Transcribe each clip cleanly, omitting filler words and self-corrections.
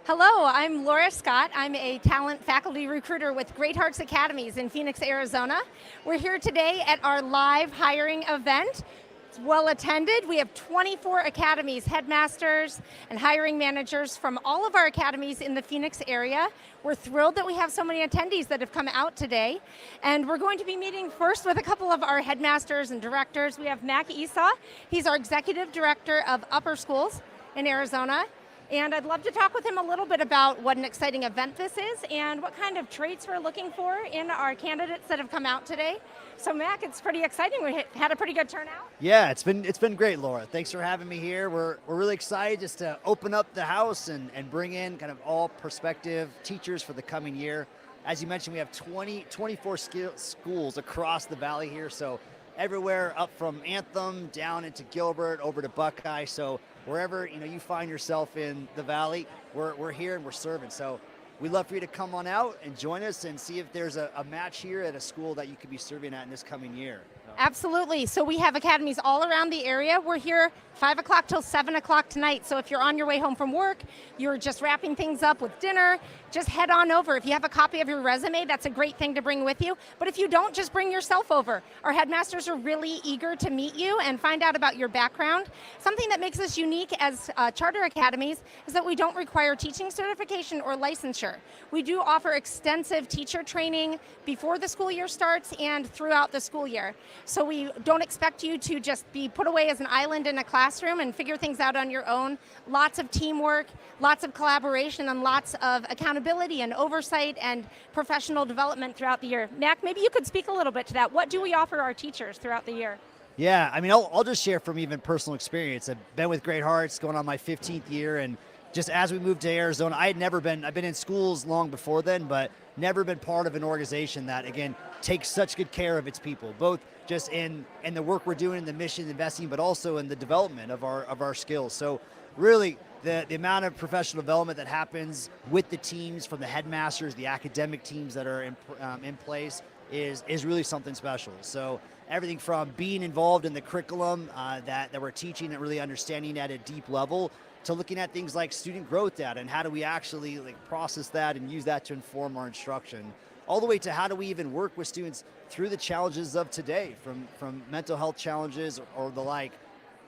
Hello, I'm Laura Scott. I'm a talent faculty recruiter with Great Hearts Academies in Phoenix, Arizona. We're here today at our live hiring event. It's well attended. We have 24 academies, headmasters and hiring managers from all of our academies in the Phoenix area. We're thrilled that we have so many attendees that have come out today. And we're going to be meeting first with a couple of our headmasters and directors. We have Mac Esau. He's our executive director of upper schools in Arizona. And I'd love to talk with him a little bit about what an exciting event this is and what kind of traits we're looking for in our candidates that have come out today. So Mac, it's pretty exciting. We had a pretty good turnout. Yeah, it's been great, Laura. Thanks for having me here. We're really excited just to open up the house and bring in kind of all prospective teachers for the coming year. As you mentioned, we have 24 schools across the valley here, so everywhere up from Anthem down into Gilbert over to Buckeye. So wherever you find yourself in the valley, we're here and we're serving. So we'd love for you to come on out and join us and see if there's a match here at a school that you could be serving at in this coming year. Absolutely. So we have academies all around the area. We're here 5 o'clock till 7 o'clock tonight. So if you're on your way home from work, you're just wrapping things up with dinner, just head on over. If you have a copy of your resume, that's a great thing to bring with you. But if you don't, just bring yourself over. Our headmasters are really eager to meet you and find out about your background. Something that makes us unique as charter academies is that we don't require teaching certification or licensure. We do offer extensive teacher training before the school year starts and throughout the school year. So we don't expect you to just be put away as an island in a classroom and figure things out on your own. Lots of teamwork, lots of collaboration, and lots of accountability and oversight and professional development throughout the year. Mac, maybe you could speak a little bit to that. What do we offer our teachers throughout the year? Yeah, I mean, I'll just share from even personal experience. I've been with Great Hearts going on my 15th year, and just as we moved to Arizona, I've been in schools long before then, but never been part of an organization that, again, takes such good care of its people, both just in the work we're doing, in the mission investing, but also in the development of our skills. So really, the amount of professional development that happens with the teams, from the headmasters, the academic teams that are in place, is really something special. So everything from being involved in the curriculum that we're teaching and really understanding at a deep level, to looking at things like student growth data and how do we actually process that and use that to inform our instruction, all the way to how do we even work with students through the challenges of today, from mental health challenges or the like.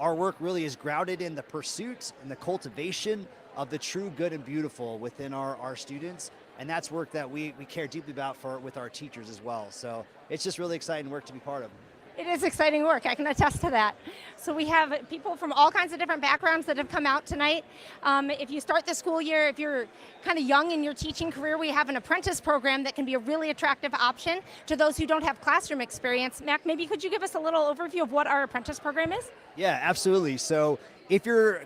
Our work really is grounded in the pursuit and the cultivation of the true good and beautiful within our students, and that's work that we care deeply about with our teachers as well. So it's just really exciting work to be part of. It is exciting work, I can attest to that. So we have people from all kinds of different backgrounds that have come out tonight. If you start the school year, if you're kind of young in your teaching career, we have an apprentice program that can be a really attractive option to those who don't have classroom experience. Mac, maybe could you give us a little overview of what our apprentice program is? Yeah, absolutely. So if you're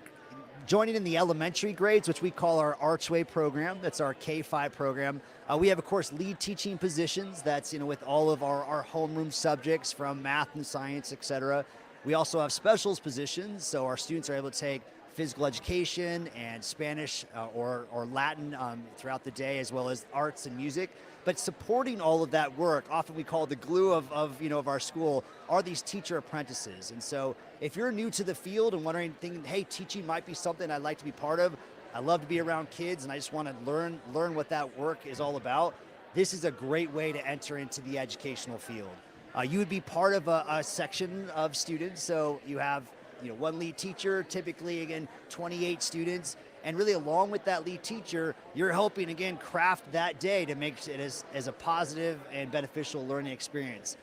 joining in the elementary grades, which we call our Archway program, that's our K-5 program. We have, of course, lead teaching positions. That's with all of our homeroom subjects from math and science, etc. We also have specials positions, so our students are able to take physical education and Spanish or Latin throughout the day, as well as arts and music. But supporting all of that work, often we call the glue of our school, are these teacher apprentices. And so if you're new to the field and thinking, hey, teaching might be something I'd like to be part of, I love to be around kids and I just want to learn what that work is all about, this is a great way to enter into the educational field. You would be part of a section of students, so you have one lead teacher, typically, again, 28 students, and really along with that lead teacher, you're helping, again, craft that day to make it as a positive and beneficial learning experience.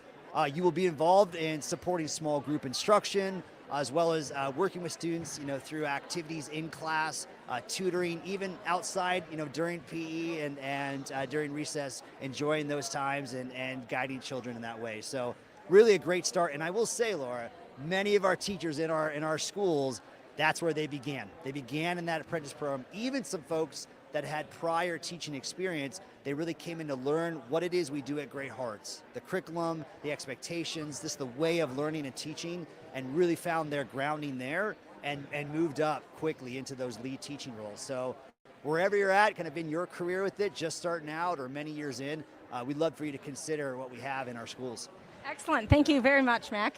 You will be involved in supporting small group instruction, as well as working with students, through activities in class, tutoring, even outside, during PE and during recess, enjoying those times and guiding children in that way. So really a great start. And I will say, Laura, many of our teachers in our schools, that's where they began. They began in that apprentice program. Even some folks that had prior teaching experience, they really came in to learn what it is we do at Great Hearts. The curriculum, the expectations, the way of learning and teaching, and really found their grounding there and moved up quickly into those lead teaching roles. So wherever you're at, kind of in your career with it, just starting out or many years in, we'd love for you to consider what we have in our schools. Excellent, thank you very much, Mac.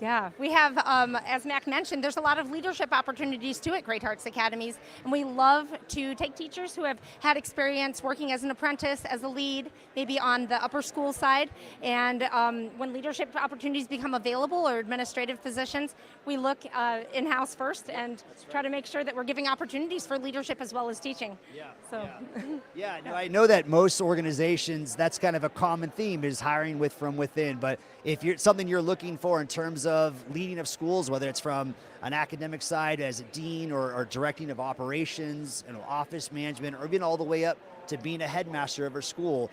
Yeah, we have, as Mac mentioned, there's a lot of leadership opportunities too at Great Hearts Academies, and we love to take teachers who have had experience working as an apprentice, as a lead, maybe on the upper school side, and when leadership opportunities become available or administrative positions, we look in-house first and try to make sure that we're giving opportunities for leadership as well as teaching. Yeah. So. Yeah, no, I know that most organizations, that's kind of a common theme is hiring from within, but if you're something you're looking for in terms of leading of schools, whether it's from an academic side as a dean or directing of operations, office management, or even all the way up to being a headmaster of our school,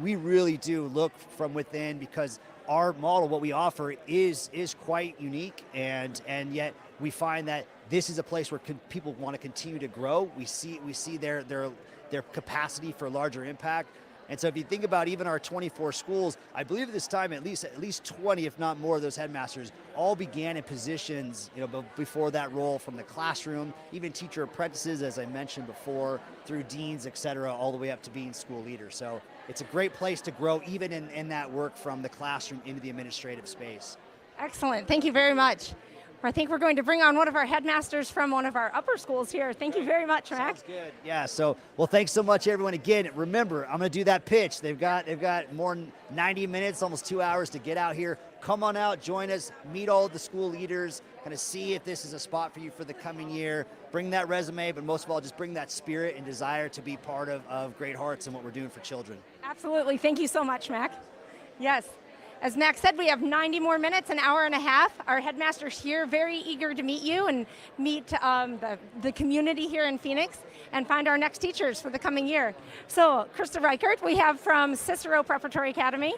we really do look from within because our model, what we offer, is quite unique, and yet we find that this is a place where people want to continue to grow. We see their capacity for larger impact. And so if you think about even our 24 schools, I believe at this time at least 20, if not more, of those headmasters all began in positions, before that role, from the classroom, even teacher apprentices, as I mentioned before, through deans, et cetera, all the way up to being school leaders. So it's a great place to grow, even in that work from the classroom into the administrative space. Excellent, thank you very much. I think we're going to bring on one of our headmasters from one of our upper schools here. Thank you very much, Mac. Sounds good. Yeah, well, thanks so much, everyone. Again, remember, I'm going to do that pitch. They've got more than 90 minutes, almost 2 hours to get out here. Come on out, join us, meet all of the school leaders, kind of see if this is a spot for you for the coming year. Bring that resume, but most of all, just bring that spirit and desire to be part of Great Hearts and what we're doing for children. Absolutely. Thank you so much, Mac. Yes. As Max said, we have 90 more minutes, an hour and a half. Our headmaster's here, very eager to meet you and meet the community here in Phoenix and find our next teachers for the coming year. So, Krista Reichert, we have from Cicero Preparatory Academy.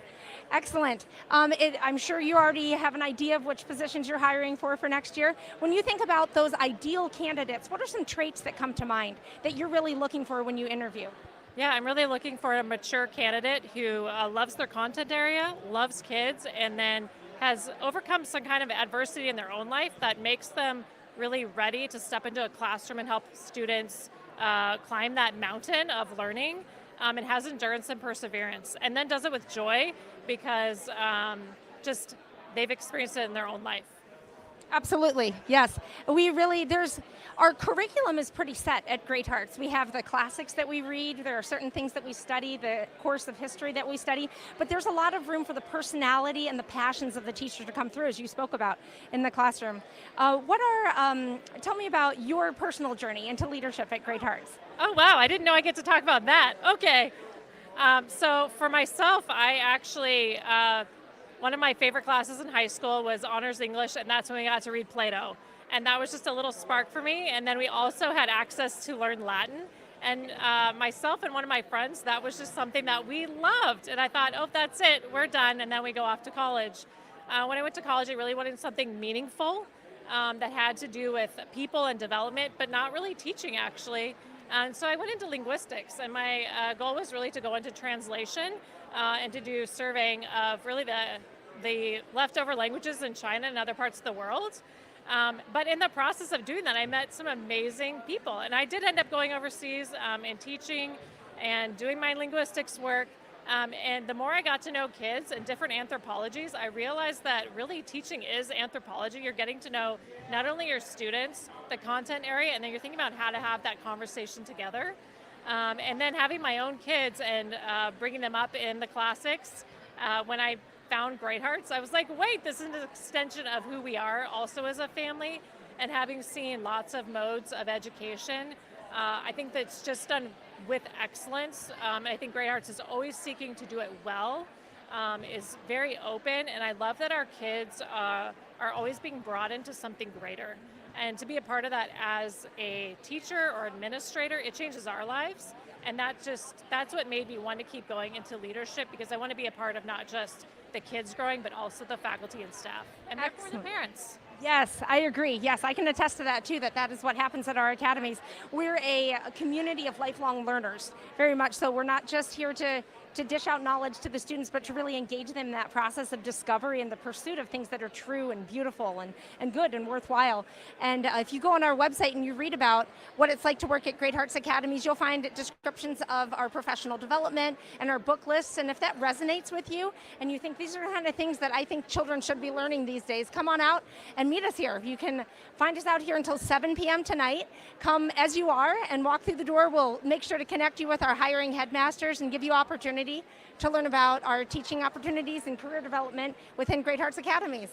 Excellent. I'm sure you already have an idea of which positions you're hiring for next year. When you think about those ideal candidates, what are some traits that come to mind that you're really looking for when you interview? Yeah, I'm really looking for a mature candidate who loves their content area, loves kids, and then has overcome some kind of adversity in their own life that makes them really ready to step into a classroom and help students climb that mountain of learning, and has endurance and perseverance, and then does it with joy because just they've experienced it in their own life. Absolutely, yes. Our curriculum is pretty set at Great Hearts. We have the classics that we read, there are certain things that we study, the course of history that we study, but there's a lot of room for the personality and the passions of the teacher to come through, as you spoke about in the classroom. Tell me about your personal journey into leadership at Great Hearts. Oh wow, I didn't know I get to talk about that. Okay. So for myself, I actually, one of my favorite classes in high school was honors English, and that's when we got to read Plato. And that was just a little spark for me. And then we also had access to learn Latin. And myself and one of my friends, that was just something that we loved. And I thought, oh, that's it, we're done. And then we go off to college. When I went to college, I really wanted something meaningful that had to do with people and development, but not really teaching, actually. And so I went into linguistics, and my goal was really to go into translation and to do surveying of really the leftover languages in China and other parts of the world. But in the process of doing that, I met some amazing people. And I did end up going overseas and teaching and doing my linguistics work. And the more I got to know kids and different anthropologies, I realized that really teaching is anthropology. You're getting to know not only your students, the content area, and then you're thinking about how to have that conversation together. And then having my own kids and bringing them up in the classics. When I found Great Hearts, I was like, wait, this is an extension of who we are also as a family. And having seen lots of modes of education, I think that's just done with excellence. I think Great Hearts is always seeking to do it well, is very open, and I love that our kids are always being brought into something greater. And to be a part of that as a teacher or administrator, it changes our lives. And that's what made me want to keep going into leadership, because I want to be a part of not just the kids growing, but also the faculty and staff, and therefore the parents. Yes, I agree. Yes, I can attest to that too, that is what happens at our academies. We're a community of lifelong learners, very much so. We're not just here to to dish out knowledge to the students, but to really engage them in that process of discovery and the pursuit of things that are true and beautiful and good and worthwhile. And if you go on our website and you read about what it's like to work at Great Hearts Academies, you'll find descriptions of our professional development and our book lists. And if that resonates with you and you think these are the kind of things that I think children should be learning these days, come on out and meet us here. You can find us out here until 7 p.m. tonight. Come as you are and walk through the door. We'll make sure to connect you with our hiring headmasters and give you opportunity to learn about our teaching opportunities and career development within Great Hearts Academies.